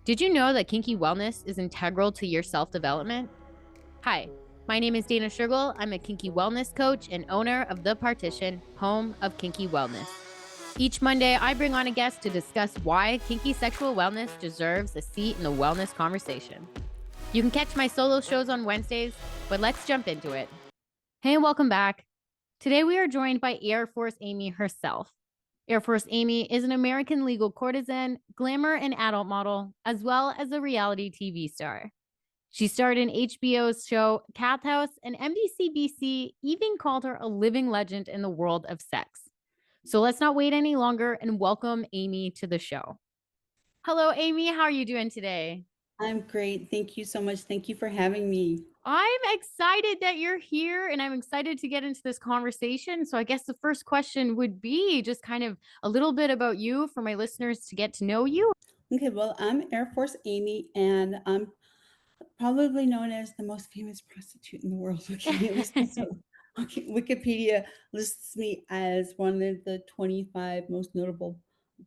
Did you know that kinky wellness is integral to your self-development? Hi, my name is Dana Shergill. I'm a kinky wellness coach and owner of The Partition, home of kinky wellness. Each Monday, I bring on a guest to discuss why kinky sexual wellness deserves a seat in the wellness conversation. You can catch my solo shows on Wednesdays, but let's jump into it. Hey, and welcome back. Today, we are joined by Air Force Amy herself. Air Force Amy is an American legal courtesan, glamour and adult model, as well as a reality TV star. She starred in HBO's show Cathouse, and MSNBC even called her a living legend in the world of sex. So let's not wait any longer and welcome Amy to the show. Hello, Amy. How are you doing today? I'm great. Thank you so much. Thank you for having me. I'm excited that you're here and I'm excited to get into this conversation. So, I guess the first question would be just kind of a little bit about you for my listeners to get to know you. Okay, well, I'm Air Force Amy, and I'm probably known as the most famous prostitute in the world. Okay, Wikipedia lists me as one of the 25 most notable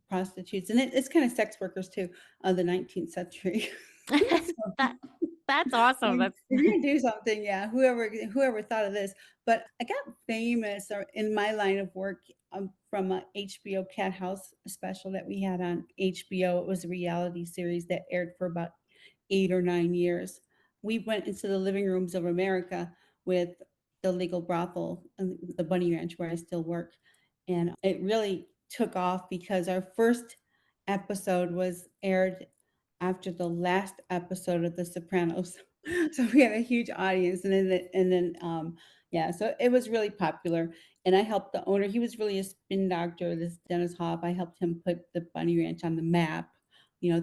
prostitutes, and it's kind of sex workers too, of the 19th century. So, that that's awesome. if That's you're gonna do something, yeah, whoever thought of this. But I got famous or in my line of work from a HBO Cathouse special that we had on HBO. It was a reality series that aired for about 8 or 9 years. We went into the living rooms of America with the legal brothel and the Bunny Ranch where I still work, and it really took off because our first episode was aired after the last episode of The Sopranos. So we had a huge audience, and then yeah, so it was really popular. And I helped the owner. He was really a spin doctor, this Dennis Hoff. I helped him put the Bunny Ranch on the map,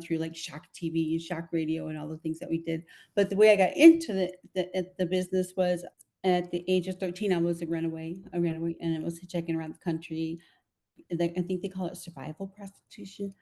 through like Shock TV and Shock Radio and all the things that we did. But the way I got into the business was at the age of 13. I was a runaway, and it was hitchhiking around the country. I think they call it survival prostitution.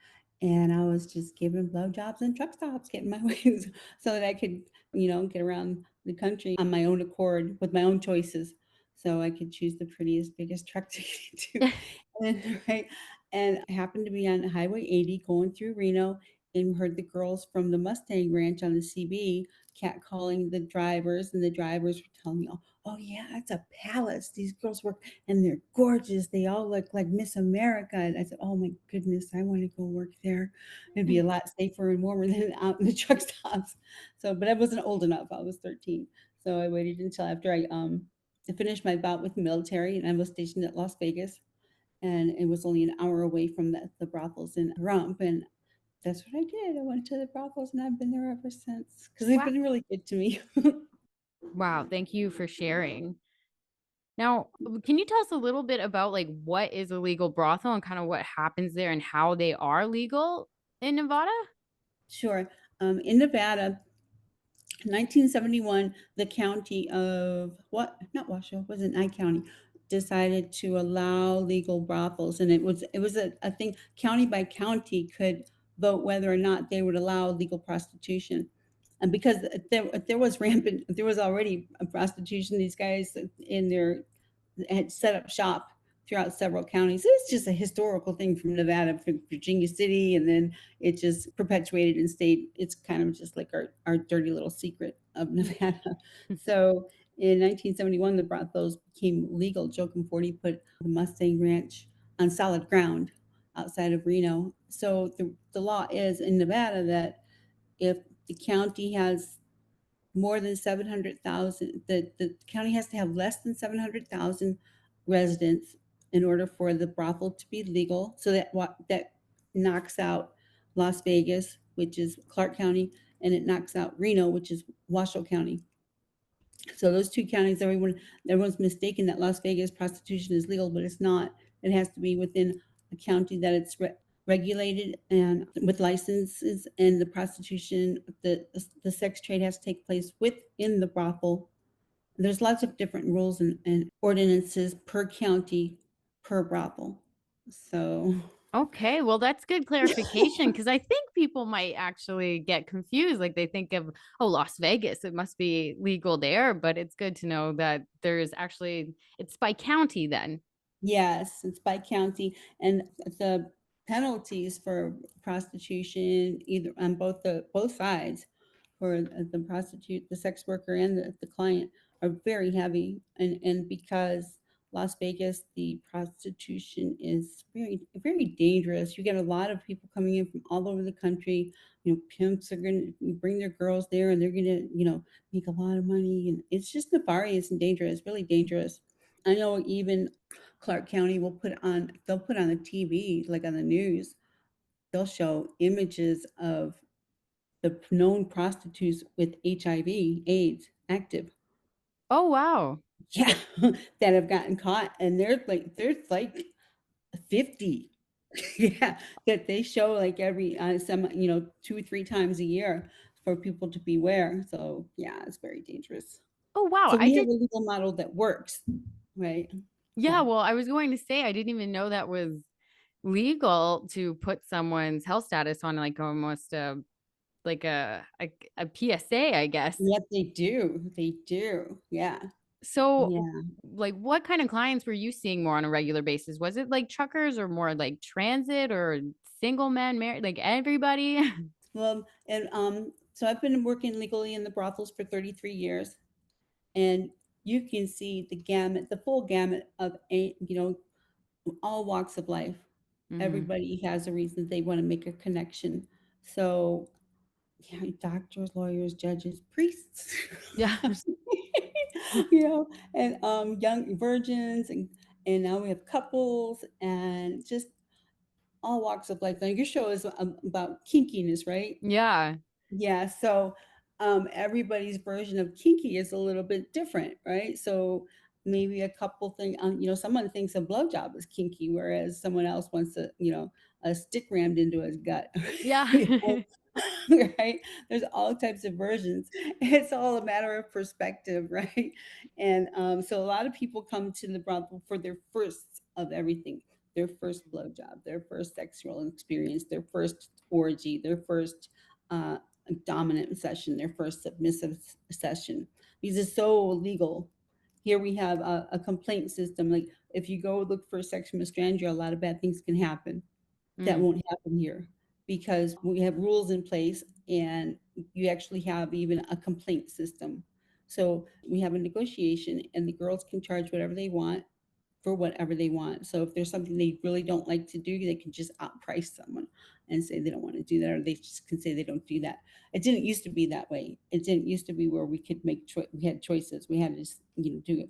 And I was just giving blowjobs and truck stops, getting my ways so that I could, get around the country on my own accord with my own choices. So I could choose the prettiest, biggest truck to get to. And, right. And I happened to be on Highway 80 going through Reno and heard the girls from the Mustang Ranch on the CB catcalling the drivers, and the drivers were telling me, oh yeah, it's a palace. These girls work and they're gorgeous. They all look like Miss America. And I said, oh my goodness, I want to go work there. It'd be a lot safer and warmer than out in the truck stops. So, but I wasn't old enough. I was 13. So I waited until after I finished my bout with the military, and I was stationed at Las Vegas. And it was only an hour away from the brothels in Rump. And that's what I did. I went to the brothels, and I've been there ever since because they've wow. been really good to me. Wow, thank you for sharing. Now, can you tell us a little bit about like what is a legal brothel and kind of what happens there and how they are legal in Nevada? Sure. In Nevada, 1971, the county of not Washoe, was it Nye County, decided to allow legal brothels, and it was a thing. County by county could vote whether or not they would allow legal prostitution, and because there was rampant, there was already a prostitution. These guys in their had set up shop throughout several counties. It's just a historical thing from Nevada, from Virginia City, and then it just perpetuated and stayed. It's kind of just like our dirty little secret of Nevada. So in 1971, the brothels became legal. Joe Conforti put the Mustang Ranch on solid ground outside of Reno. So the law is in Nevada that if the county has more than 700,000, the county has to have less than 700,000 residents in order for the brothel to be legal. So that knocks out Las Vegas, which is Clark County, and it knocks out Reno, which is Washoe County. So those two counties, everyone's mistaken that Las Vegas prostitution is legal, but it's not. It has to be within a county that it's regulated and with licenses, and the prostitution, the sex trade has to take place within the brothel. There's lots of different rules and ordinances per county per brothel. So Okay, well, that's good clarification because I think people might actually get confused. Like they think of, oh, Las Vegas, it must be legal there, but it's good to know that there's actually, it's by county then. yes, it's by county, and the penalties for prostitution, either on both sides, for the prostitute, the sex worker, and the client, are very heavy. And because Las Vegas, the prostitution is very dangerous. You get a lot of people coming in from all over the country. Pimps are going to bring their girls there, and they're going to make a lot of money, and it's just nefarious and dangerous, really dangerous. I know even Clark County they'll put on the TV, like on the news, they'll show images of the known prostitutes with HIV, AIDS, active. Oh, wow. Yeah, that have gotten caught, and there's like 50. Yeah, that they show like every some 2 or 3 times a year for people to beware. So yeah, it's very dangerous. Oh, wow. So I we have did. a legal model that works, right? Yeah. Yeah. Well, I was going to say, I didn't even know that was legal to put someone's health status on like almost like a PSA, I guess. Yep, they do. They do. Yeah. So, Yeah. like, what kind of clients were you seeing more on a regular basis? Was it like truckers or more like transit or single men, married, like everybody? Well, and so I've been working legally in the brothels for 33 years, and you can see the gamut, the full gamut of all walks of life. Hmm. Everybody has a reason they want to make a connection. So, yeah, doctors, lawyers, judges, priests, Yeah. you know, and young virgins, and now we have couples and just all walks of life. Now, your show is about kinkiness, right? Yeah. Yeah, so everybody's version of kinky is a little bit different, right? So maybe a couple thing, someone thinks a blowjob is kinky, whereas someone else wants a stick rammed into his gut. Yeah. You know? Right? There's all types of versions. It's all a matter of perspective, right? And so a lot of people come to the brothel for their first of everything, their first blowjob, their first sexual experience, their first orgy, their first uh, dominant session, their first submissive session. These are so illegal. Here we have a complaint system. Like if you go look for sex from a stranger, a lot of bad things can happen. That Mm. won't happen here because we have rules in place, and you actually have even a complaint system. So we have a negotiation, and the girls can charge whatever they want for whatever they want. So if there's something they really don't like to do, they can just outprice someone and say they don't want to do that, or they just can say they don't do that. It didn't used to be that way. It didn't used to be where we could we had choices. We had to just, do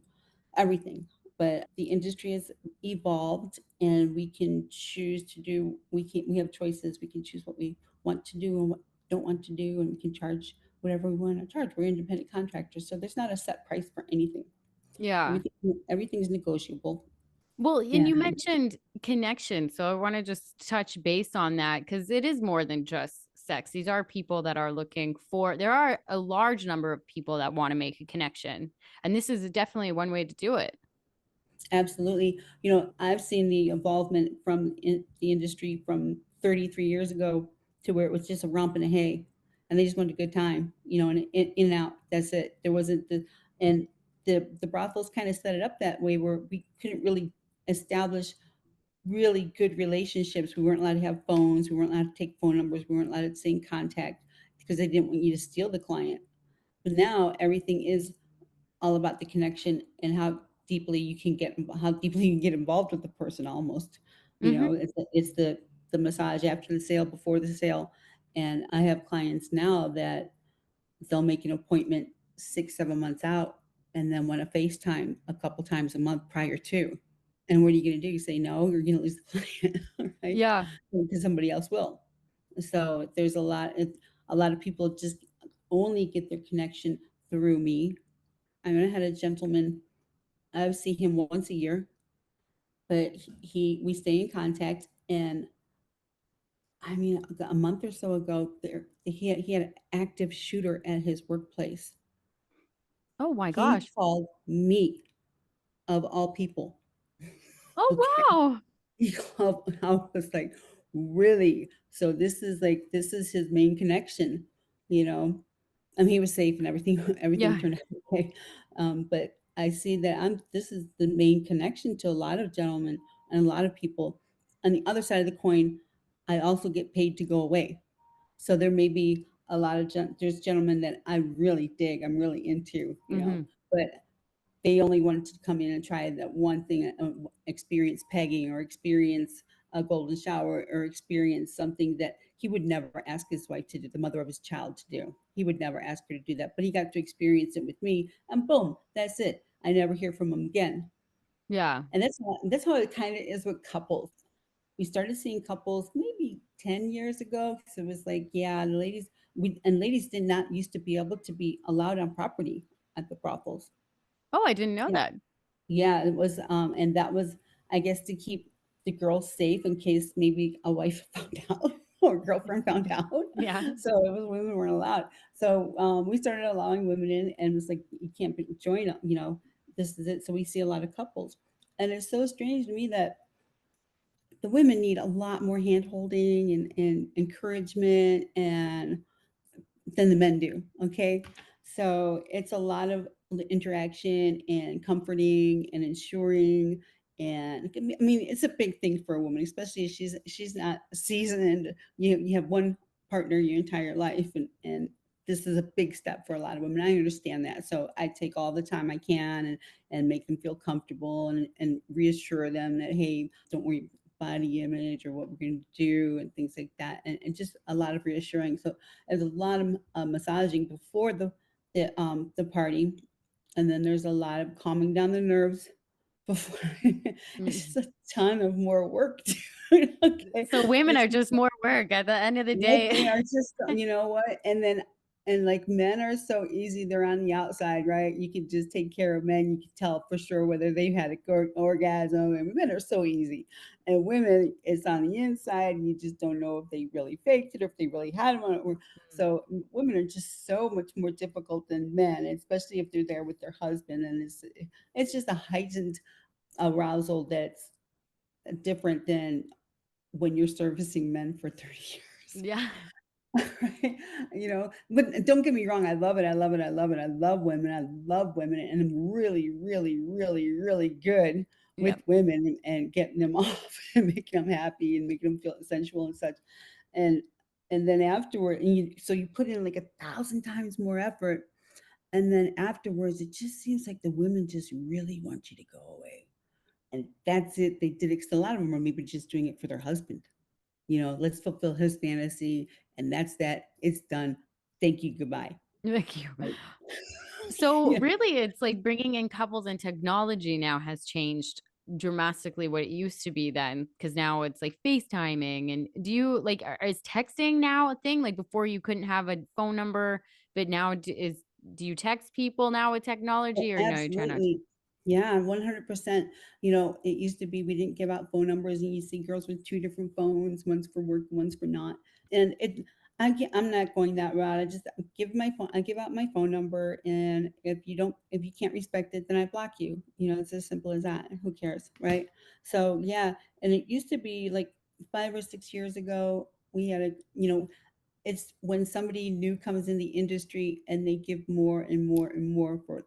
everything. But the industry has evolved, and we can choose to do. We have choices. We can choose what we want to do and what we don't want to do, and we can charge whatever we want to charge. We're independent contractors, so there's not a set price for anything. Yeah. Everything everything's negotiable. Well, and And you mentioned connection. So I want to just touch base on that because it is more than just sex. These are people that are looking for, there are a large number of people that want to make a connection. And this is definitely one way to do it. absolutely, I've seen the involvement from the industry from 33 years ago to where it was just a romp and a hay, and they just wanted a good time, and in and out. That's it. There wasn't and the brothels kind of set it up that way where we couldn't really establish really good relationships. We weren't allowed to have phones. We weren't allowed to take phone numbers. We weren't allowed to stay in contact because they didn't want you to steal the client. But now everything is all about the connection and how deeply you can get involved with the person almost. Hmm. It's the massage after the sale, before the sale. And I have clients now that they'll make an appointment 6, 7 months out and then want to FaceTime a couple times a month prior to. And what are you going to do? You say no, you're going to lose the client, right? Yeah. Because somebody else will. So there's a lot of people just only get their connection through me. I mean, I had a gentleman, I would see him once a year, but we stay in contact. And I mean, a month or so ago, he had an active shooter at his workplace. Oh my He gosh. called me, of all people. Oh, Okay. wow. He called, I was like, really? So this is his main connection, you know? And he was safe and everything, everything Yeah. turned out okay. But I see that this is the main connection to a lot of gentlemen and a lot of people. On the other side of the coin, I also get paid to go away. So there may be a lot of there's gentlemen that I really dig, I'm really into, Mm-hmm. but they only wanted to come in and try that one thing, experience pegging or experience a golden shower or experience something that he would never ask his wife to do, the mother of his child to do. He would never ask her to do that, but he got to experience it with me, and boom, that's it. I never hear from him again. Yeah. And that's how it kind of is with couples. We started seeing couples maybe 10 years ago because it was like, yeah, the ladies, ladies did not used to be able to be allowed on property at the brothels. Oh, I didn't know Yeah, that. yeah, it was, and that was, I guess, to keep the girls safe in case maybe a wife found out or a girlfriend found out. Yeah. So it was women weren't allowed. So we started allowing women in, and it was like you can't join. This is it. So we see a lot of couples, and it's so strange to me that the women need a lot more hand holding and encouragement and than the men do. Okay. So it's a lot of interaction and comforting and ensuring. And I mean, it's a big thing for a woman, especially if she's not seasoned. You have one partner your entire life, and this is a big step for a lot of women. I understand that. So I take all the time I can and make them feel comfortable and reassure them that, hey, don't worry body image or what we're going to do and things like that. And just a lot of reassuring. So there's a lot of massaging before the party, and then there's a lot of calming down the nerves before. It's Mm. just a ton of more work. Okay, So women it's are just more work at the end of the yes, day. they are just, you know what? And like men are so easy, they're on the outside, right? You can just take care of men. You can tell for sure whether they've had an orgasm. And men are so easy. And women, it's on the inside, and you just don't know if they really faked it or if they really had one. So women are just so much more difficult than men, especially if they're there with their husband. And it's just a heightened arousal that's different than when you're servicing men for 30 years. Yeah. Right? But don't get me wrong, I love it. I love it. I love it. I love women. I love women. And I'm really, really, really, really good with Yep. women and getting them off and making them happy and making them feel sensual and such. And and then afterward, so you put in like 1,000 times more effort. And then afterwards, it just seems like the women just really want you to go away. And that's it. They did it 'cause a lot of them are maybe just doing it for their husband. Let's fulfill his fantasy, and that's that. It's done. Thank you. Goodbye. Thank you. Right. So Yeah. really it's like bringing in couples and technology now has changed dramatically what it used to be then because now it's like FaceTiming and do you like is texting now a thing like before you couldn't have a phone number but now do you text people now with Oh, technology or no you try not to? absolutely. Yeah, 100%. It used to be we didn't give out phone numbers, and you see girls with two different phones, one's for work, one's for not. And I'm not going that route. I just give my phone. I give out my phone number, and if you can't respect it, then I block you. It's as simple as that. Who cares, right? So yeah, and it used to be like 5 or 6 years ago. We had it's when somebody new comes in the industry and they give more and more and more for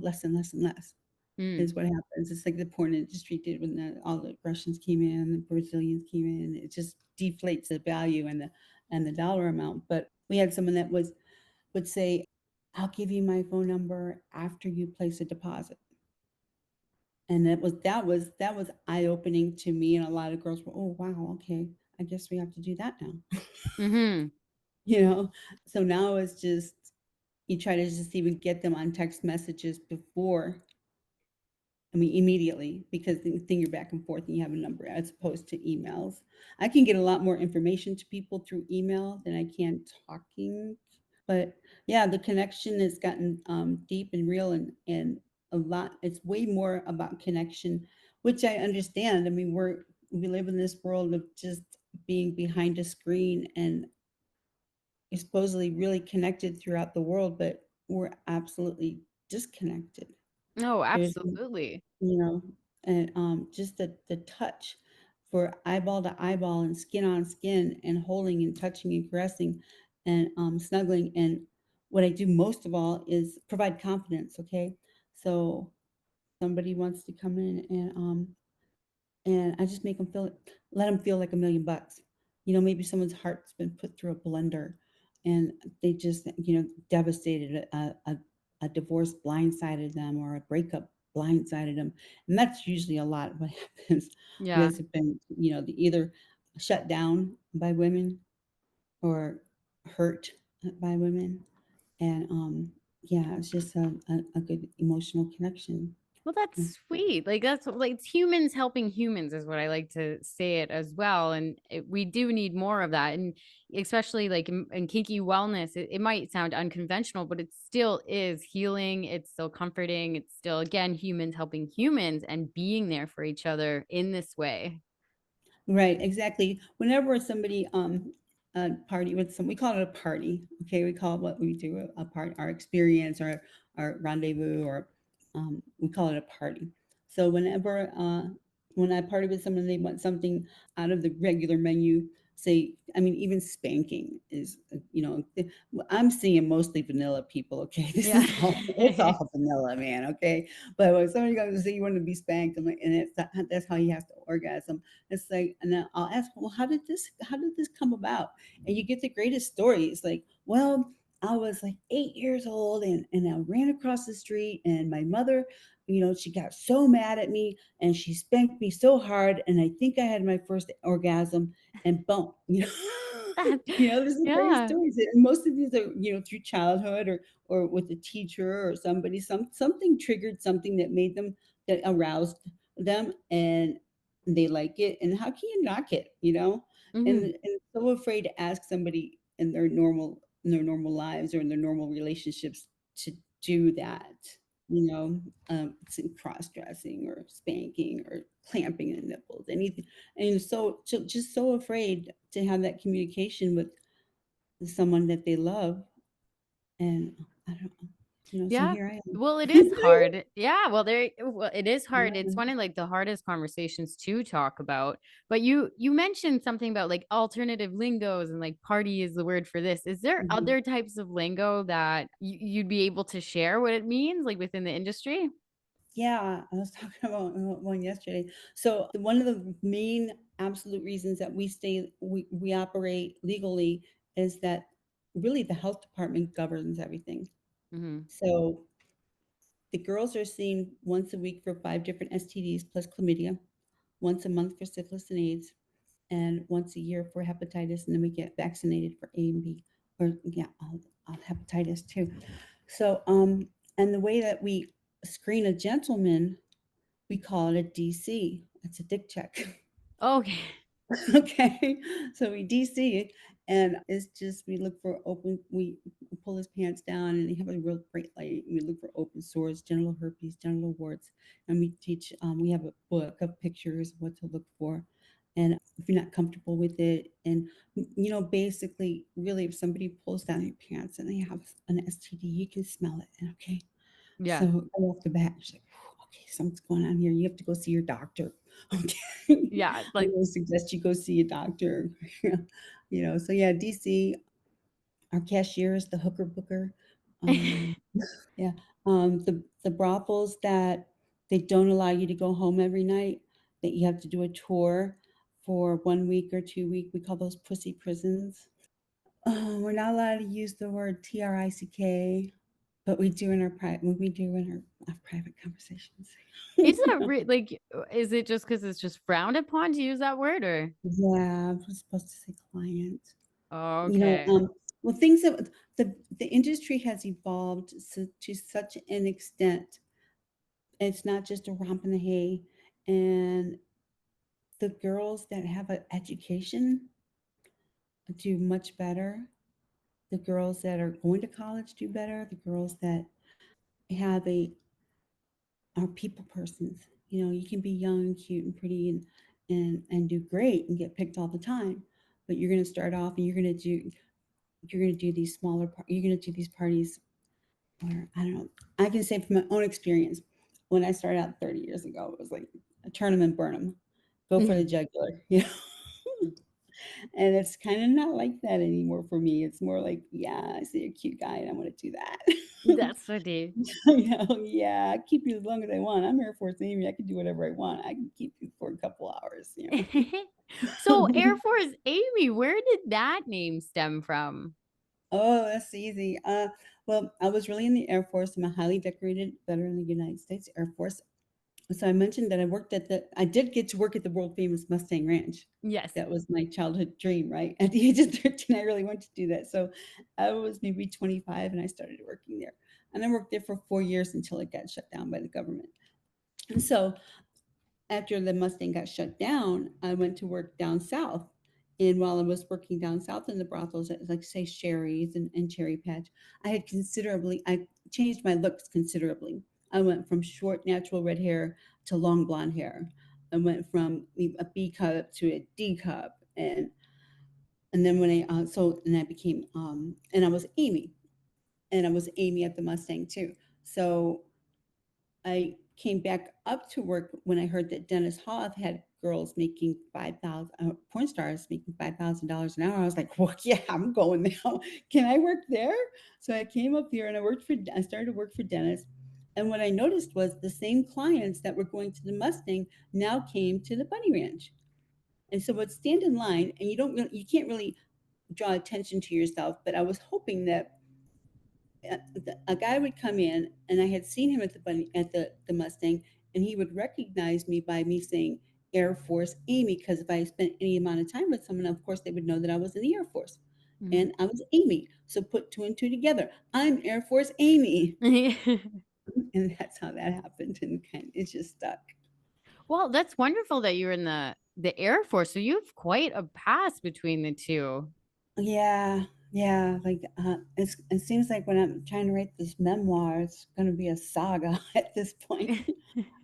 less and less and less Mm. is what happens. It's like the porn industry did when all the Russians came in, the Brazilians came in. It just deflates the value and the dollar amount. But we had someone that would say, "I'll give you my phone number after you place a deposit." And that was eye opening to me, and a lot of girls were, "Oh wow, okay, I guess we have to do that now." Mhm. you know. So now it's just you try to just even get them on text messages before, I mean, immediately, because then you're back and forth and you have a number as opposed to emails. I can get a lot more information to people through email than I can talking. But yeah, the connection has gotten deep and real, and a lot. It's way more about connection, which I understand. I mean, we live in this world of just being behind a screen and supposedly really connected throughout the world, but we're absolutely disconnected. Oh, There's, absolutely. you know, and just the touch for eyeball to eyeball and skin on skin and holding and touching and caressing and snuggling. And what I do most of all is provide confidence. Okay, so somebody wants to come in and I just make them let them feel like $1,000,000 bucks. maybe someone's heart's been put through a blender and they just, devastated. A divorce blindsided them or a breakup blindsided them. And that's usually a lot of what happens. Yeah. Guys have been, they either shut down by women or hurt by women. And yeah, it's just a good emotional connection. Well, that's sweet. Like like it's humans helping humans is what I like to say it as well. And we do need more of that. And especially like in kinky wellness, it might sound unconventional, but it still is healing. It's still comforting. It's still, again, humans helping humans and being there for each other in this way. Right, exactly. Whenever somebody party with some, we call it a party. Okay, we call it what we do a part, our experience, our rendezvous, or we call it a party. So whenever when I party with someone, they want something out of the regular menu. Say, I mean, even spanking is, I'm seeing mostly vanilla people. Okay, this Yeah. is all it's all vanilla, man. Okay, but when somebody comes to say you want to be spanked, I'm like, and that's how you have to orgasm. It's like, and then I'll ask, well, how did this come about? And you get the greatest stories. Like, well, I was like 8 years old and I ran across the street and my mother, she got so mad at me and she spanked me so hard. And I think I had my first orgasm and boom, there's the greatest Yeah. stories. And most of these are, through childhood or with a teacher or somebody, something triggered something that made them, that aroused them and they like it. And how can you knock it, Hmm. and so afraid to ask somebody in their normal lives or in their normal relationships to do that, cross-dressing or spanking or clamping the nipples, anything. And so just so afraid to have that communication with someone that they love. And I don't know, so Yeah. here I am. Well, it is hard. Yeah. Well, it is hard. It's Yeah. one of like the hardest conversations to talk about. But you mentioned something about like alternative lingos and like party is the word for this. Is there Mhm. other types of lingo that you'd be able to share what it means like within the industry? Yeah, I was talking about one yesterday. So one of the main absolute reasons that we operate legally is that really the health department governs everything. Hmm. So the girls are seen once a week for 5 different STDs plus chlamydia, once a month for syphilis and AIDS, and once a year for hepatitis, and then we get vaccinated for A and B, or yeah, all hepatitis too. So, and the way that we screen a gentleman, we call it a DC. It's a dick check. Okay. Okay, so we DC, and it's just we look for open. We pull his pants down, and they have a real bright light. We look for open sores, genital herpes, genital warts, and we teach. We have a book of pictures of what to look for, and if you're not comfortable with it, and basically, really, if somebody pulls down your pants and they have an STD, you can smell it. And okay, so Yeah. right off the bat, she's like, okay, something's going on here. You have to go see your doctor. Okay. Yeah. I Like, would suggest you go see a doctor. So yeah, DC, our cashier is the hooker booker. Um, yeah. The brothels that they don't allow you to go home every night, that you have to do a tour for 1 week or 2 week. We call those pussy prisons. We're not allowed to use the word trick, but we do in our private conversations. is that like, is it just because it's just frowned upon to use that word or? Yeah, I'm supposed to say client. You know, Okay. well, things that the industry has evolved to such an extent. It's not just a romp in the hay, and the girls that have an education do much better. The girls that are going to college do better. The girls that have a are people persons. You can be young and cute and pretty and do great and get picked all the time, but you're going to start off and you're going to do these you're going to do these parties where I don't know. I can say from my own experience, when I started out 30 years ago, it was like a turn 'em and burn 'em, go for the jugular. And it's kinda not like that anymore for me. It's more like, "Yeah, I see a cute guy and I wanna do that." That's funny. "Yeah, keep you as long as I want. I'm Air Force Amy, I can do whatever I want. I can keep you for a couple hours." So, Air Force Amy, where did that name stem from? Oh, that's easy. Well, I was really in the Air Force. I'm a highly decorated veteran of the United States Air Force. So I mentioned that I did get to work at the world famous Mustang Ranch. Yes. That was my childhood dream, right? At the age of 13, I really wanted to do that. So I was maybe 25 and I started working there. And I worked there for 4 years until it got shut down by the government. And so after the Mustang got shut down, I went to work down south. And while I was working down south in the brothels, like say Sherry's and Cherry Patch, I changed my looks considerably. I went from short natural red hair to long blonde hair. I went from a B cup to a D cup, and then when I so and I became and I was Amy, and I was Amy at the Mustang too. So I came back up to work when I heard that Dennis Hoff had girls making 5,000, porn stars making $5,000 an hour. I was like, well, yeah, I'm going now. Can I work there? So I came up here and I started to work for Dennis. And what I noticed was the same clients that were going to the Mustang now came to the Bunny Ranch. And so would stand in line, and you can't really draw attention to yourself, but I was hoping that a guy would come in, and I had seen him at the Mustang, and he would recognize me by me saying Air Force Amy, because if I spent any amount of time with someone, of course they would know that I was in the Air Force. Mhm. And I was Amy. So put two and two together. I'm Air Force Amy. And that's how that happened. And it just stuck. Well, that's wonderful that you're in the Air Force, so you have quite a pass between the 2. Yeah, yeah, like, it seems like when I'm trying to write this memoir, it's gonna be a saga at this point.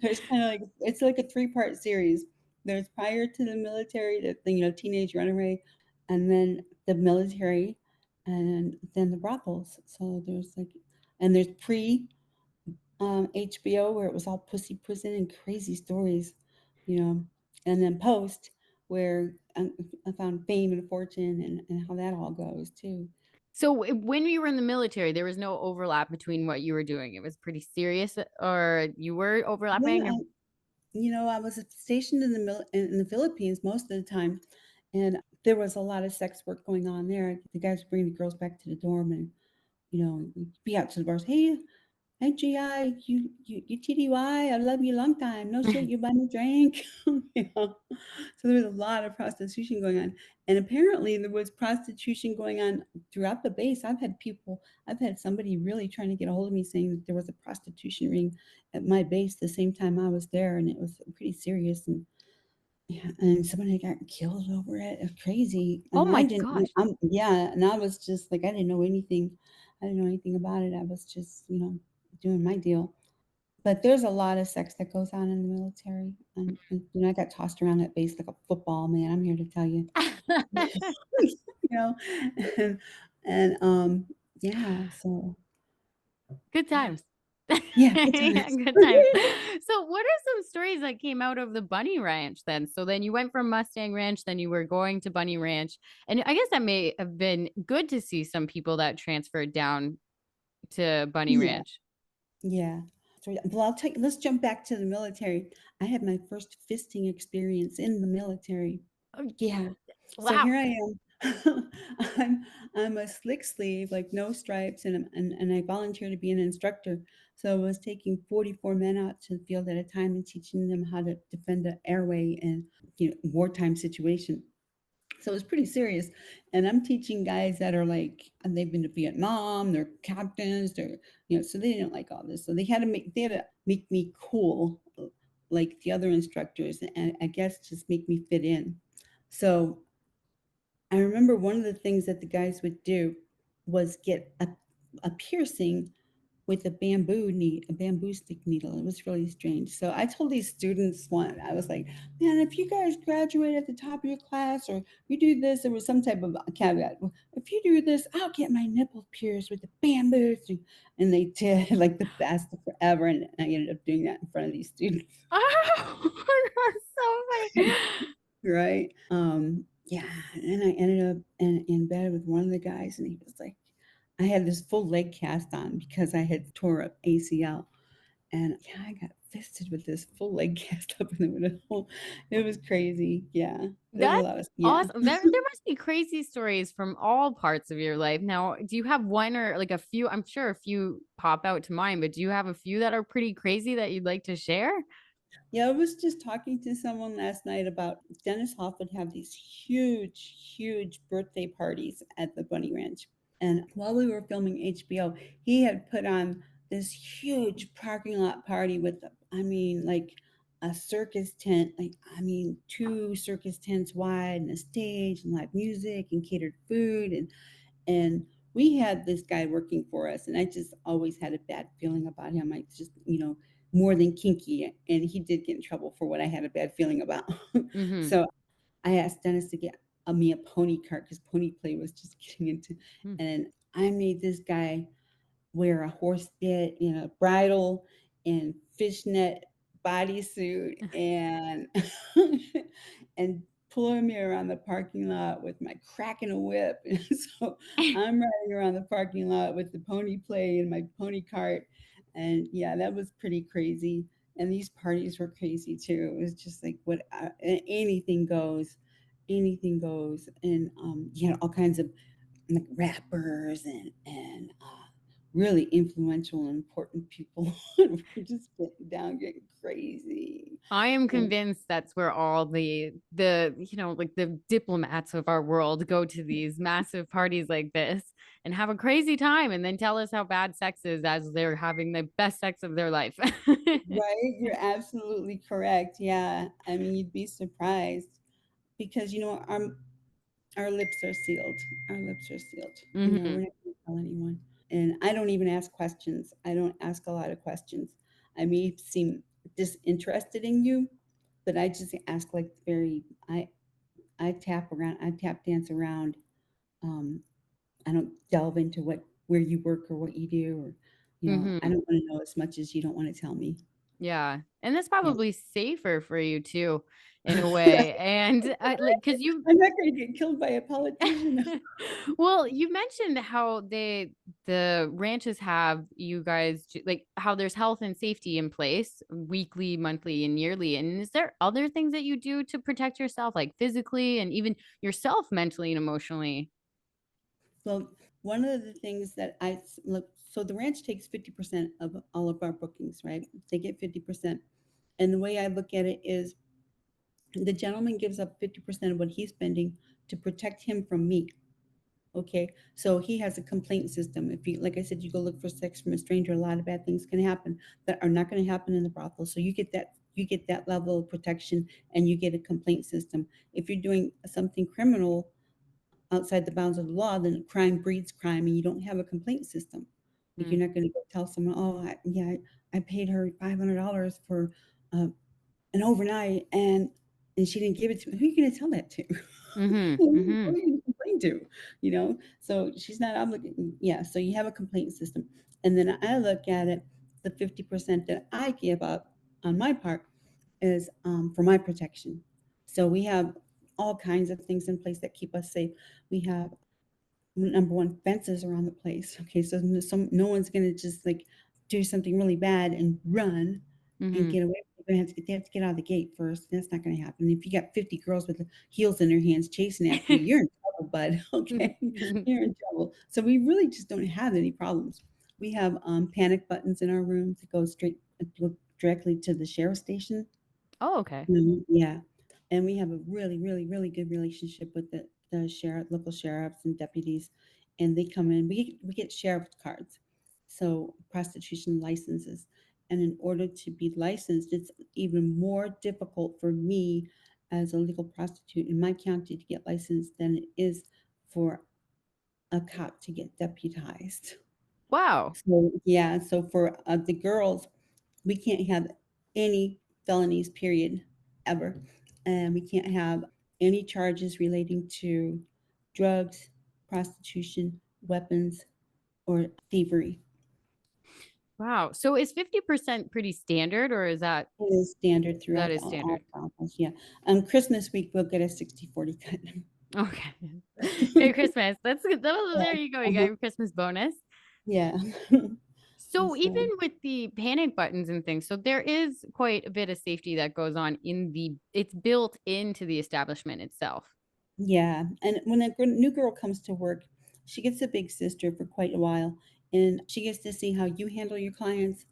There's kinda like it's like a three-part series. There's prior to the military, teenage runaway, and then the military, and then the brothels. So there's HBO where it was all pussy prison and crazy stories, you know, and then post where I found fame and fortune and how that all goes too. So, when you were in the military, there was no overlap between what you were doing. It was pretty serious, or you were Yeah, overlapping, or I was stationed in the Philippines most of the time, and there was a lot of sex work going on there. The guys would bring the girls back to the dorm and be out to the bars. Hey, GI, you TDY, I love you long time. No shit, you buy me drink. You know? So there was a lot of prostitution going on. And apparently there was prostitution going on throughout the base. I've had somebody really trying to get a hold of me saying that there was a prostitution ring at my base the same time I was there, and it was pretty serious. And yeah, and somebody got killed over it. It's crazy. oh And I my didn't, gosh. yeah, and I was just like, I didn't know anything. I didn't know anything about it. I was just, doing my deal. But there's a lot of sex that goes on in the military, and I got tossed around that base like a football, man, I'm here to tell you. You know? And and yeah, so Good yeah. times. Yeah, good Yeah, times. good times. So, what are some stories that came out of the Bunny Ranch then? So then you went from Mustang Ranch, then you were going to Bunny Ranch, and I guess that may have been good to see some people that transferred down to Bunny Yeah, Ranch. yeah. So, well, I'll tell you, let's jump back to the military. I had my first fisting experience in the military. Oh, Yeah. So wow. here I am. I'm I'm a slick sleeve, like no stripes, and I volunteered to be an instructor. So I was taking 44 men out to the field at a time and teaching them how to defend the airway in wartime situation. So it was pretty serious. And I'm teaching guys that are like, and they've been to Vietnam, they're captains, so they didn't like all this. So they had to make me cool, like the other instructors, and I guess just make me fit in. So I remember one of the things that the guys would do was get a piercing with a bamboo stick needle. It was really strange. So I told these students I was like, man, if you guys graduate at the top of your class or you do this, there was some type of caveat. "Well, if you do this, I'll get my nipple pierced with the bamboo stick." And they did like the best forever. And I ended up doing that in front of these students. Oh, that's so funny. Right. Yeah, and I ended up in bed with one of the guys, and he was like, I had this full leg cast on because I had tore up ACL, and yeah, I got fisted with this full leg cast up in the middle. It was crazy. Yeah, there's a That's lot of yeah. awesome. There must be crazy stories from all parts of your life. Now, do you have one or like a few? I'm sure a few pop out to mind, but do you have a few that are pretty crazy that you'd like to share? Yeah, I was just talking to someone last night about Dennis Hoff would have these huge, huge birthday parties at the Bunny Ranch. And while we were filming HBO, he had put on this huge parking lot party with, I mean, like a circus tent, like, I mean, two circus tents wide and a stage and live music and catered food. And we had this guy working for us, and I just always had a bad feeling about him. I just, more than Kinky, and he did get in trouble for what I had a bad feeling about. Mm-hmm. So I asked Dennis to get me a pony cart because pony play was just getting into, and I made this guy wear a horse bit, bridle and fishnet bodysuit and and pulling me around the parking lot with my crack in a whip. And so I'm riding around the parking lot with the pony play and my pony cart. And yeah, that was pretty crazy. And these parties were crazy too. It was just like anything goes, anything goes. And you had all kinds of like rappers and really influential and important people. We're just getting down, getting crazy. I am And convinced that's where all like the diplomats of our world go to these massive parties like this and have a crazy time and then tell us how bad sex is as they're having the best sex of their life. right, you're absolutely correct. Yeah, I mean, you'd be surprised because our lips are sealed. Our lips are sealed. We're Hmm. not going to tell anyone. And I don't even ask questions. I don't ask a lot of questions. I may seem disinterested in you, but I just ask like very. I tap around. I tap dance around. Um, I don't delve into where you work or what you do, or I Hmm. don't want to know as much as you don't want to tell me. Yeah. And that's Yeah. probably safer for you too, in a Yeah. way. And like, because you I'm not going to get killed by a politician. well, you mentioned how the ranches have you guys like how there's health and safety in place weekly, monthly, and yearly. And is there other things that you do to protect yourself, like physically and even yourself mentally and emotionally? Well, one of the things that look, so the ranch takes 50% of all of our bookings, right? They get 50%. And the way I look at it is the gentleman gives up 50% of what he's spending to protect him from me. Okay. So he has a complaint system. If you, like I said, you go look for sex from a stranger, a lot of bad things can happen that are not going to happen in the brothel. So you get that level of protection and you get a complaint system. If you're doing something criminal, outside the bounds of the law, then crime breeds crime, and you don't have a complaint system. Like Mm, you're not going to go tell someone, "Oh, I paid her $500 for uh, an overnight, and she didn't give it to me." Who are you going to tell that to? mm-hmm, Who mm-hmm, are you going to complain to? So she's not obligated. Yeah, so you have a complaint system, and then I look at it. The 50% that I give up on my part is for my protection. So we have all kinds of things in place that keep us safe. We have number one fences around the place. Okay, so no one's gonna just like do something really bad and run and mm-hmm. get away. They have to get out of the gate first. That's not gonna happen. If you got 50 girls with heels in their hands chasing after you, you're in trouble, bud. Okay, you're in trouble. So we really just don't have any problems. We have panic buttons in our rooms that go directly to the sheriff's station. Oh, okay. Yeah, and we have a really, really, really good relationship with the local sheriffs and deputies, and they come in. We get sheriff's cards, so prostitution licenses, and in order to be licensed, it's even more difficult for me as a legal prostitute in my county to get licensed than it is for a cop to get deputized. Wow. So yeah, so for the girls, we can't have any felonies, period, ever. And we can't have any charges relating to drugs, prostitution, weapons, or thievery. Wow. So is 50% pretty standard or is that It is standard that throughout is all standard? brothels. Yeah. Christmas week, we'll get a 60/40 cut. Okay. Merry Christmas. That's good. There Yeah. you go. You got Uh-huh. your Christmas bonus. Yeah. So even So, with the panic buttons and things, so there is quite a bit of safety that goes on it's built into the establishment itself. yeah, and when new girl comes to work, she gets a big sister for quite a while, and she gets to see how you handle your clients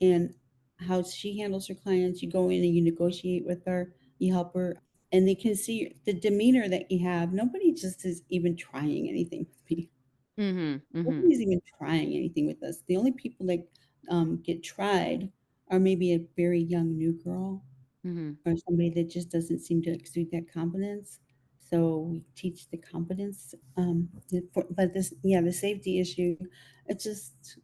and how she handles her clients. You go in and you negotiate with her, you help her, and they can see the demeanor that you have. Nobody just is even trying anything with me. Mhm. Mhm. Nobody's even trying anything with us. The only people that get tried are maybe a very young new girl Mhm. or somebody that just doesn't seem to exude that confidence. So we teach the confidence. But this, yeah, the safety issue, it just,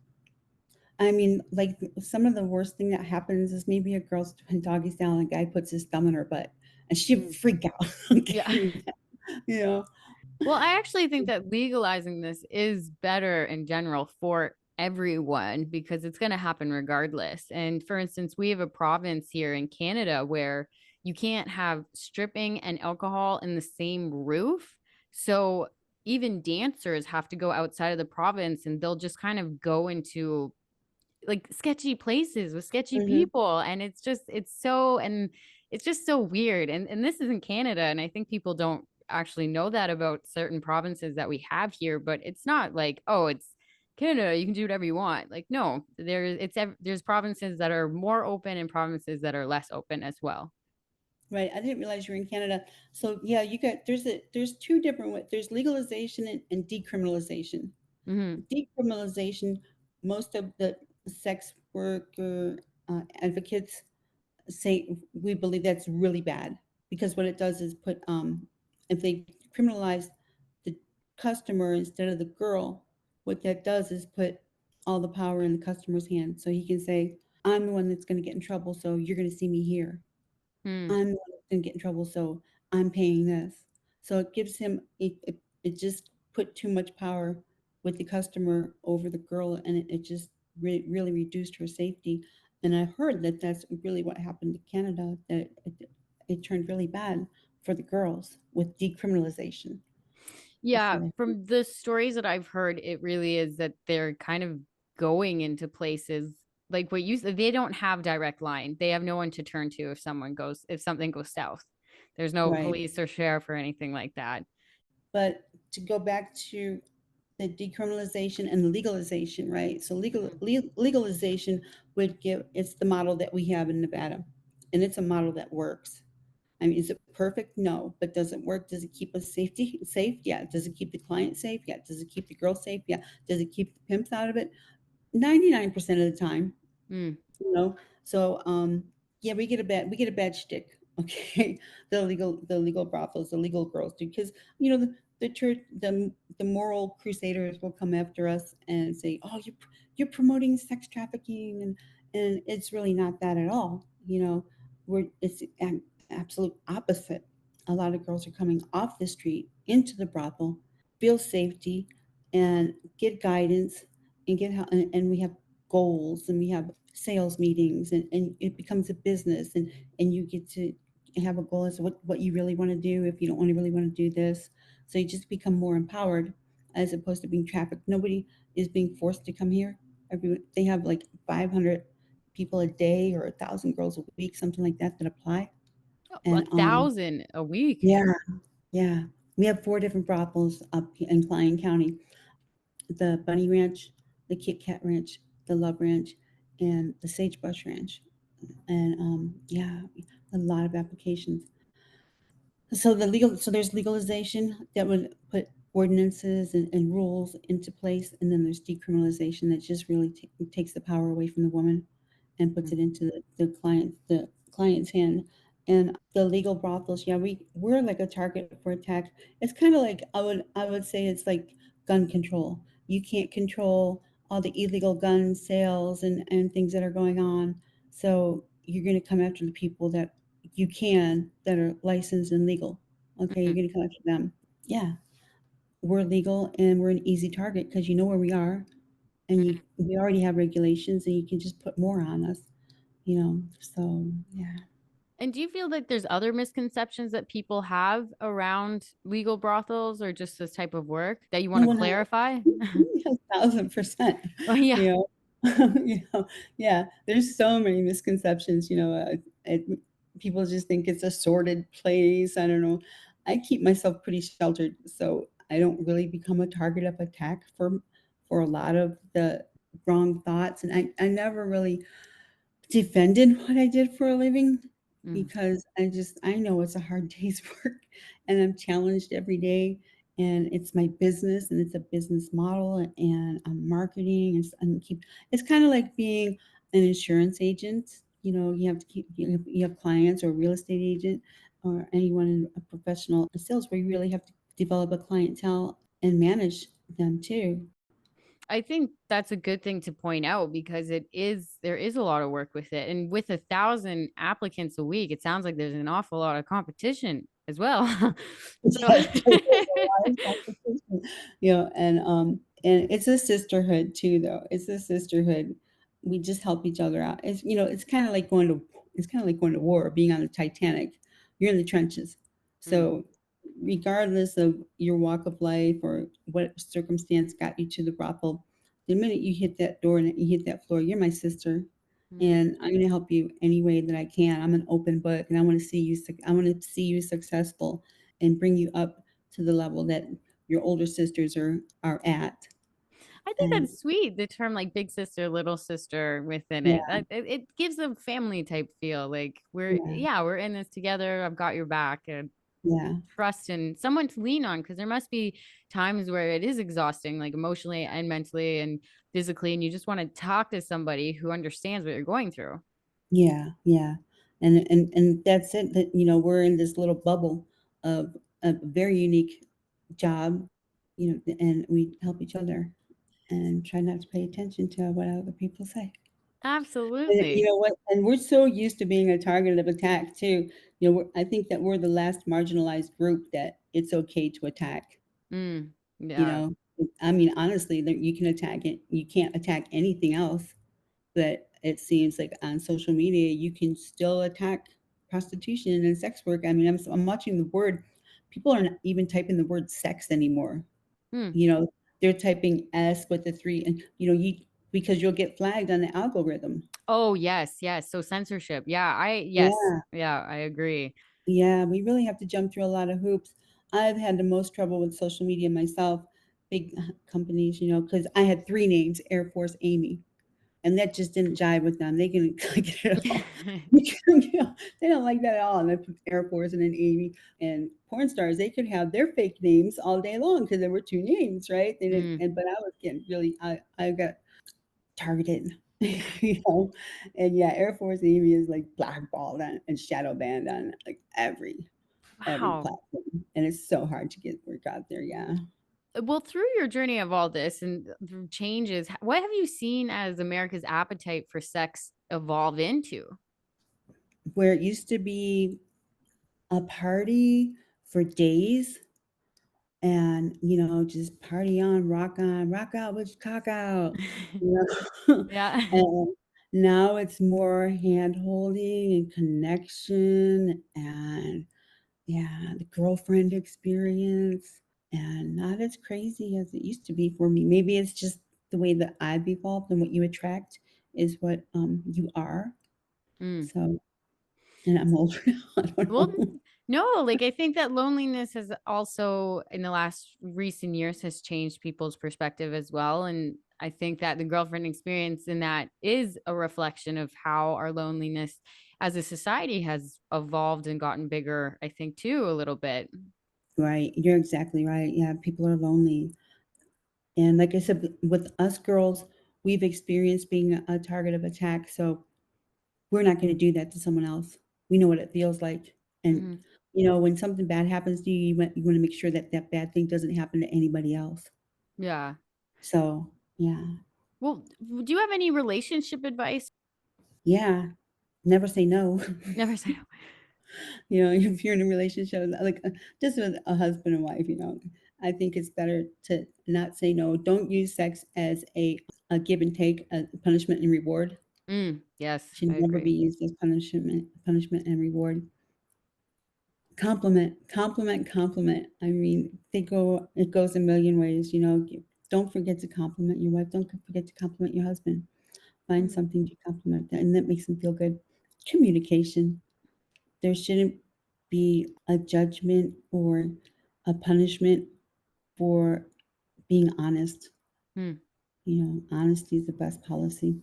I mean, like some of the worst thing that happens is maybe a girl's doing doggy style and a guy puts his thumb in her butt and she Mm. freak out. Yeah. Okay. You know, Well, I actually think that legalizing this is better in general for everyone because it's going to happen regardless. And for instance, we have a province here in Canada where you can't have stripping and alcohol in the same roof. So even dancers have to go outside of the province and they'll just kind of go into like sketchy places with sketchy hmm people, and it's just so weird, and this is in Canada, and I think people don't actually know that about certain provinces that we have here, but it's not like, oh, it's Canada, you can do whatever you want. Like, no, there's provinces that are more open and provinces that are less open as well. right. I didn't realize you were in Canada. So yeah, you got there's two different ways. There's legalization and decriminalization. Hmm. Decriminalization, most of the sex worker advocates say we believe that's really bad because what it does is put if they criminalize the customer instead of the girl, what that does is put all the power in the customer's hands. So he can say, I'm the one that's going to get in trouble, so you're going to see me here. Hmm. I'm the one that's gonna get in trouble, so I'm paying this. So it gives him it just put too much power with the customer over the girl, and it just really reduced her safety. And I heard that that's really what happened to Canada, that it turned really bad for the girls with decriminalization. That's Yeah, what I heard. from the stories that I've heard, it really is that they're kind of going into places like what you said. They don't have direct line. They have no one to turn to if something goes south. There's no Right. police or sheriff or anything like that. But to go back to the decriminalization and legalization, right? So legalization would give it's the model that we have in Nevada, and it's a model that works. I mean, is it perfect? No, but does it work? Does it keep us safety safe? Yeah. Does it keep the client safe? Yeah. Does it keep the girl safe? Yeah. Does it keep the pimps out of it? 99% of the time. Mm, You know, so yeah, we get a bad shtick. Okay, the legal brothels, the legal girls do, because you know the church, the moral crusaders will come after us and say, oh, you're promoting sex trafficking, and it's really not that at all. You know, we're it's an absolute opposite. A lot of girls are coming off the street into the brothel, feel safety, and get guidance and get help, and we have goals and we have sales meetings, and it becomes a business, and you get to have a goal as to what you really want to do if you don't want to really want to do this. So you just become more empowered as opposed to being trafficked. Nobody is being forced to come here. They have like 500 people a day or 1,000 girls a week, something like that, that apply. a And thousand a week. yeah, yeah, we have four different brothels up in Klein County: the Bunny Ranch, the Kit Kat Ranch, the Love Ranch, and the Sagebrush Ranch. And yeah, a lot of applications. So there's legalization that would put ordinances and rules into place, and then there's decriminalization that just really takes the power away from the woman and puts Mm. it into the client's hand. And the legal brothels, yeah, we're like a target for attack. It's kind of like I would say it's like gun control. You can't control all the illegal gun sales and things that are going on. So you're going to come after the people that you can that are licensed and legal. Okay, you're Mhm. going to come after them. Yeah, we're legal and we're an easy target because you know where we are, and Mhm. we already have regulations, and you can just put more on us. You know, so yeah. And do you feel like there's other misconceptions that people have around legal brothels or just this type of work that you Oh, want to 100 clarify? 1,000%. Oh, yeah. You know? You know? Yeah, there's so many misconceptions, it people just think it's a sordid place, I don't know. I keep myself pretty sheltered, so I don't really become a target of attack for a lot of the wrong thoughts, and I never really defended what I did for a living Mm. because I know it's a hard day's work and I'm challenged every day and it's my business and it's a business model and I'm marketing and keep it's kind of like being an insurance agent. You have to keep you have clients or a real estate agent or anyone in a professional sales where you really have to develop a clientele and manage them too. I think that's a good thing to point out because there is a lot of work with it. And with 1,000 applicants a week, it sounds like there's an awful lot of competition as well. So Yes, there's a lot of competition, and it's a sisterhood too, though. It's a sisterhood. We just help each other out. It's kind of like going to war, being on the Titanic. You're in the trenches. Mm, So regardless of your walk of life or what circumstance got you to the brothel, the minute you hit that door and you hit that floor, you're my sister. mm. And I'm going to help you any way that I can. I'm an open book, and I want to see you successful and bring you up to the level that your older sisters are at. I think And that's sweet. The term like big sister, little sister within it. yeah, It gives a family type feel. Like yeah, yeah, we're in this together. I've got your back and yeah, trust and someone to lean on because there must be times where it is exhausting, like emotionally and mentally and physically, and you just want to talk to somebody who understands what you're going through. yeah, yeah. And that's it. That we're in this little bubble of a very unique job, and we help each other and try not to pay attention to what other people say. And you Absolutely. know what? And we're so used to being a target of attack too. I think that we're the last marginalized group that it's okay to attack. Mm, You yeah. know, I mean, honestly, that you can attack it. You can't attack anything else. But it seems like on social media, you can still attack prostitution and sex work. I mean, I'm watching the word. People aren't even typing the word sex anymore. Mm. You know, they're typing S with the three, and you because you'll get flagged on the algorithm. Oh, yes, yes. So censorship. Yes. Yeah. Yeah, I agree. Yeah, we really have to jump through a lot of hoops. I've had the most trouble with social media myself, big companies, because I had three names, Air Force Amy, and that just didn't jive with them. They didn't like it at all. They don't like that at all. And I put Air Force and then Amy and porn stars. They could have their fake names all day long because there were two names, right? They didn't, Mm. but I was getting really, I got targeted, you know. And yeah, Air Force Amy is like blackballed and shadow banned on like every Wow. platform, and it's so hard to get work out there, yeah. Well, through your journey of all this and through changes, what have you seen as America's appetite for sex evolve into? Where it used to be a party for days and, just party on, rock out, let's cock out, you know? Yeah. And now it's more hand-holding and connection and, yeah, the girlfriend experience, and not as crazy as it used to be for me. Maybe it's just the way that I've evolved and what you attract is what, you are. Mm. So and I'm older now, I don't Well, know. no, like I think that loneliness has also in the last recent years has changed people's perspective as well. And I think that the girlfriend experience in that is a reflection of how our loneliness as a society has evolved and gotten bigger, I think, too, a little bit. Right, you're exactly right, yeah, people are lonely, and like I said, with us girls, we've experienced being a target of attack, so we're not gonna do that to someone else. We know what it feels like, and, Mhm. when something bad happens to you, you wanna make sure that that bad thing doesn't happen to anybody else. Yeah. So, yeah. Well, do you have any relationship advice? Yeah, never say no. Never say no. If you're in a relationship, like, just with a husband and wife, I think it's better to not say no. Don't use sex as a give and take, a punishment and reward. Yes, Should I never be agree. used as punishment and reward. Compliment, compliment, compliment. I mean, it goes a million ways, you know. Don't forget to compliment your wife. Don't forget to compliment your husband. Find Mm, something to compliment them, and that makes them feel good. Communication. There shouldn't be a judgment or a punishment for being honest. mm. You know, honesty is the best policy.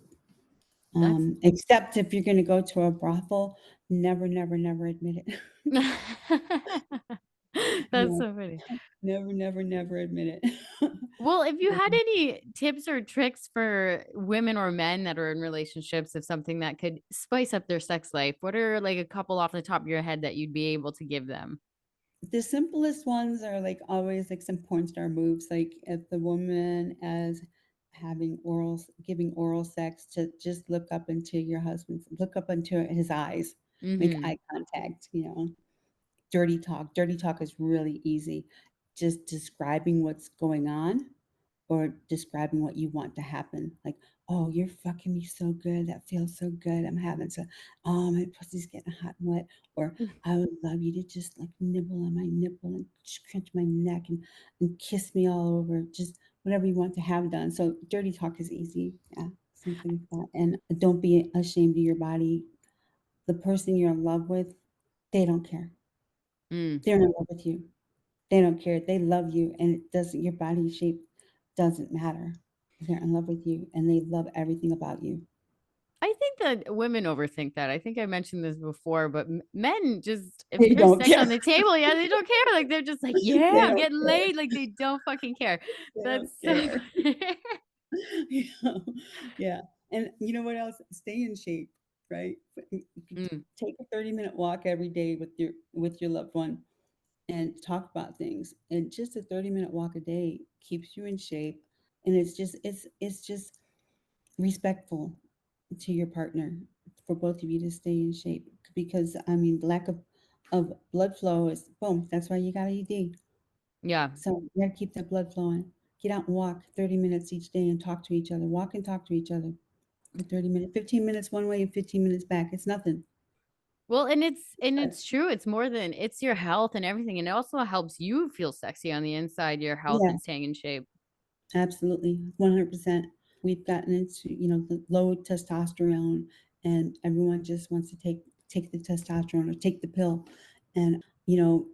That's Except if you're gonna go to a brothel, never, never, never admit it. that's No, so funny. never, never, never admit it. Well, if you had Um, any tips or tricks for women or men that are in relationships of something that could spice up their sex life, what are like a couple off the top of your head that you'd be able to give them? the simplest ones are like always like some porn star moves, like if the woman as giving oral sex, to just look up into his eyes, make Mhm. eye contact, you know. Dirty talk. Dirty talk is really easy. Just describing what's going on or describing what you want to happen. Like, oh, you're fucking me so good. That feels so good. Oh, my pussy's getting hot and wet. Or I would love you to just like nibble on my nipple and scratch my neck and kiss me all over. Just whatever you want to have done. So dirty talk is easy. Yeah, something like that. And don't be ashamed of your body. The person you're in love with, they don't care. Mm. They're in love with you. They don't care. They love you, and it doesn't your body shape doesn't matter. They're in love with you, and they love everything about you. I think that women overthink that. I think I mentioned this before, but men just if They there's don't sex on care. the table, yeah, they don't care. Like they're just like, They yeah, I'm don't getting care. laid. Like they don't fucking care. They That's don't so care. You know? Yeah, and you know what else? Stay in shape, right? You could Mm, take a 30-minute walk every day with your loved one and talk about things. And just a 30-minute walk a day keeps you in shape, and it's just respectful to your partner for both of you to stay in shape, because I mean lack of blood flow is boom, that's why you got ED. yeah. So you got to keep that blood flowing. Get out and walk 30 minutes each day and talk to each other. Walk and talk to each other for 30 minutes. 15 minutes one way and 15 minutes back. It's nothing. Well, and But it's true. It's more than it's your health and everything. And it also helps you feel sexy on the inside, your health yeah, and staying in shape. absolutely. 100%. We've gotten into, you know, the low testosterone, and everyone just wants to take the testosterone or take the pill. And, you know,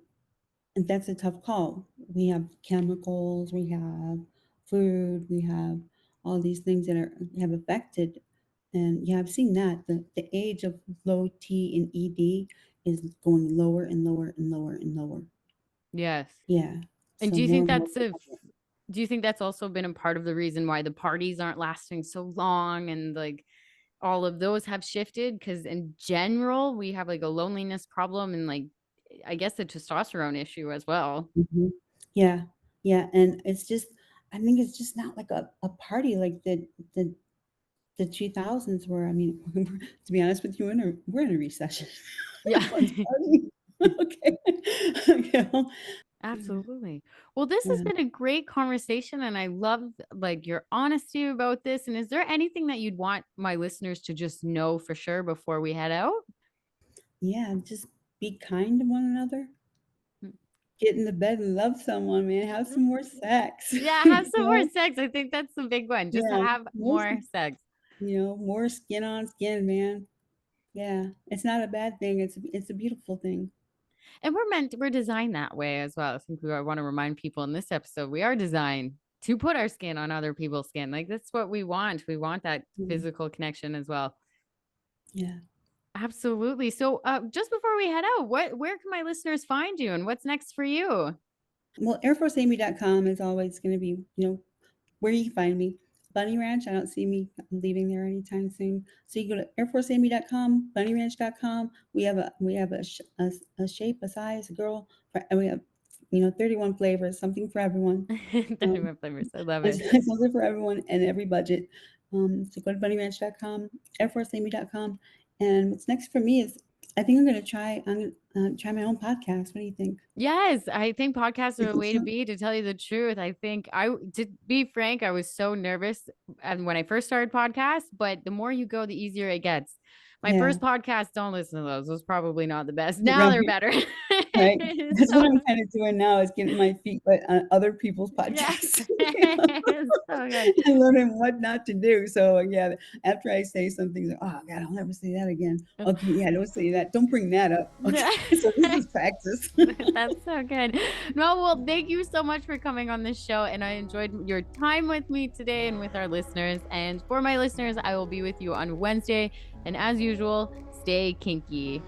and that's a tough call. We have chemicals, we have food, we have all these things that have affected. And yeah, I've seen that the age of low T and ED is going lower and lower and lower and lower. Yes. Yeah. And So more and more. do you think that's also been a part of the reason why the parties aren't lasting so long and like all of those have shifted? Because in general, we have like a loneliness problem and like I guess the testosterone issue as well. Mhm. Yeah. Yeah. And I think it's just not like a party like the 2000s where, I mean, to be honest with you, we're in a recession. Yeah. Everyone's partying. Okay. You know? Absolutely. Well, this has Yeah. been a great conversation and I love like your honesty about this. And is there anything that you'd want my listeners to just know for sure before we head out? Yeah. Just be kind to one another. Mm. Get in the bed and love someone, man. Have some more sex. Yeah, have You some more know? sex. I think that's the big one. Just Yeah. have Most, more sex. more skin on skin, man. Yeah. It's not a bad thing. It's a beautiful thing. And we're designed that way as well. I think I want to remind people in this episode, we are designed to put our skin on other people's skin. Like that's what we want. We want that Mm. physical connection as well. Yeah. Absolutely. So, just before we head out, where can my listeners find you, and what's next for you? Well, airforceamy.com is always going to be, where you can find me. Bunny Ranch, I don't see me leaving there anytime soon. So you go to airforceamy.com, bunnyranch.com. We have a shape, a size, a girl, and we have 31 flavors, something for everyone. Um, 31 flavors. I love it. it's something for everyone and every budget. So go to bunnyranch.com, airforceamy.com. And what's next for me is I think I'm going to try. try my own podcast. What do you think? Yes, I think podcasts You are a think way to so? be, to tell you the truth. I think to be frank, I was so nervous and when I first started podcasts, but the more you go, the easier it gets. My Yeah. first podcast, don't listen to those. Those probably not the best. Now Right. they're better. Right. That's what So I'm kinda doing now is getting my feet wet on other people's yeah, podcasts, it's so good. and learning what not to do. So, yeah, after I say something, like, "Oh god, I'll never say that again." "Okay, yeah, don't say that. Don't bring that up." Okay, so this is practice. That's so good. No, well, thank you so much for coming on this show. And I enjoyed your time with me today and with our listeners. And for my listeners, I will be with you on Wednesday. And as usual, stay kinky.